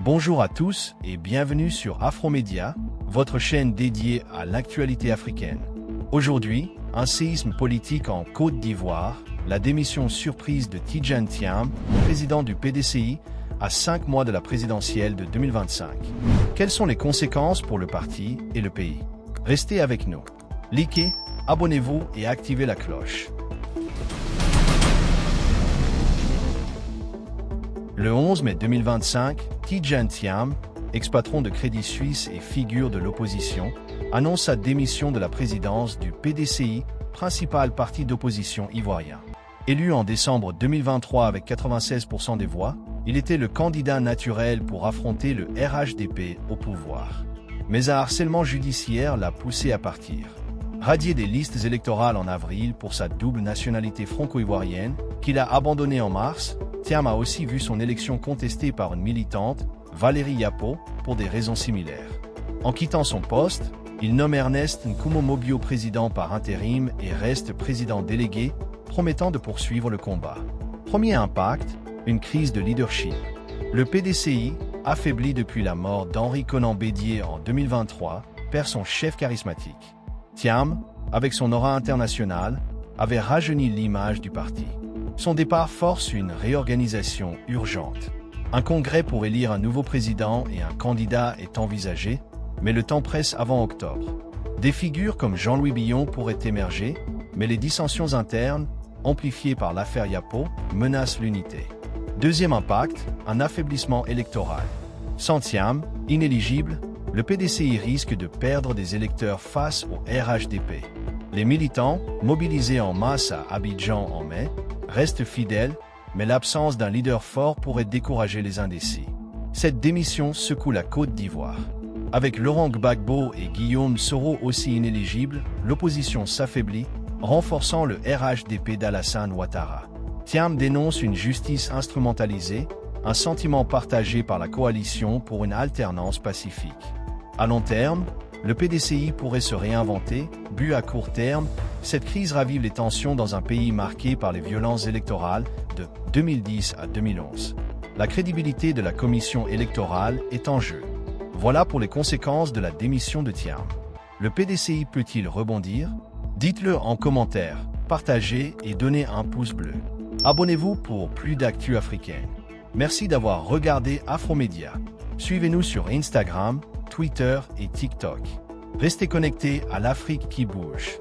Bonjour à tous et bienvenue sur Afromédia, votre chaîne dédiée à l'actualité africaine. Aujourd'hui, un séisme politique en Côte d'Ivoire, la démission surprise de Tidjane Thiam, président du PDCI, à 5 mois de la présidentielle de 2025. Quelles sont les conséquences pour le parti et le pays? Restez avec nous. Likez, abonnez-vous et activez la cloche. Le 11 mai 2025, Tidjane Thiam, ex-patron de Crédit Suisse et figure de l'opposition, annonce sa démission de la présidence du PDCI, principal parti d'opposition ivoirien. Élu en décembre 2023 avec 96% des voix, il était le candidat naturel pour affronter le RHDP au pouvoir. Mais un harcèlement judiciaire l'a poussé à partir. Radié des listes électorales en avril pour sa double nationalité franco-ivoirienne, qu'il a abandonnée en mars, Thiam a aussi vu son élection contestée par une militante, Valérie Yapo, pour des raisons similaires. En quittant son poste, il nomme Ernest Nkumo-Mobio président par intérim et reste président délégué, promettant de poursuivre le combat. Premier impact, une crise de leadership. Le PDCI, affaibli depuis la mort d'Henri Konan Bédié en 2023, perd son chef charismatique. Thiam, avec son aura internationale, avait rajeuni l'image du parti. Son départ force une réorganisation urgente. Un congrès pour élire un nouveau président et un candidat est envisagé, mais le temps presse avant octobre. Des figures comme Jean-Louis Billon pourraient émerger, mais les dissensions internes, amplifiées par l'affaire Yapo, menacent l'unité. Deuxième impact, un affaiblissement électoral. Sans Thiam, inéligible, le PDCI risque de perdre des électeurs face au RHDP. Les militants, mobilisés en masse à Abidjan en mai, restent fidèles, mais l'absence d'un leader fort pourrait décourager les indécis. Cette démission secoue la Côte d'Ivoire. Avec Laurent Gbagbo et Guillaume Soro aussi inéligibles, l'opposition s'affaiblit, renforçant le RHDP d'Alassane Ouattara. Thiam dénonce une justice instrumentalisée, un sentiment partagé par la coalition pour une alternance pacifique. À long terme, le PDCI pourrait se réinventer, but à court terme, cette crise ravive les tensions dans un pays marqué par les violences électorales de 2010 à 2011. La crédibilité de la commission électorale est en jeu. Voilà pour les conséquences de la démission de Thiam. Le PDCI peut-il rebondir? Dites-le en commentaire, partagez et donnez un pouce bleu. Abonnez-vous pour plus d'actu africaine. Merci d'avoir regardé Afromédia. Suivez-nous sur Instagram, Twitter et TikTok. Restez connectés à l'Afrique qui bouge.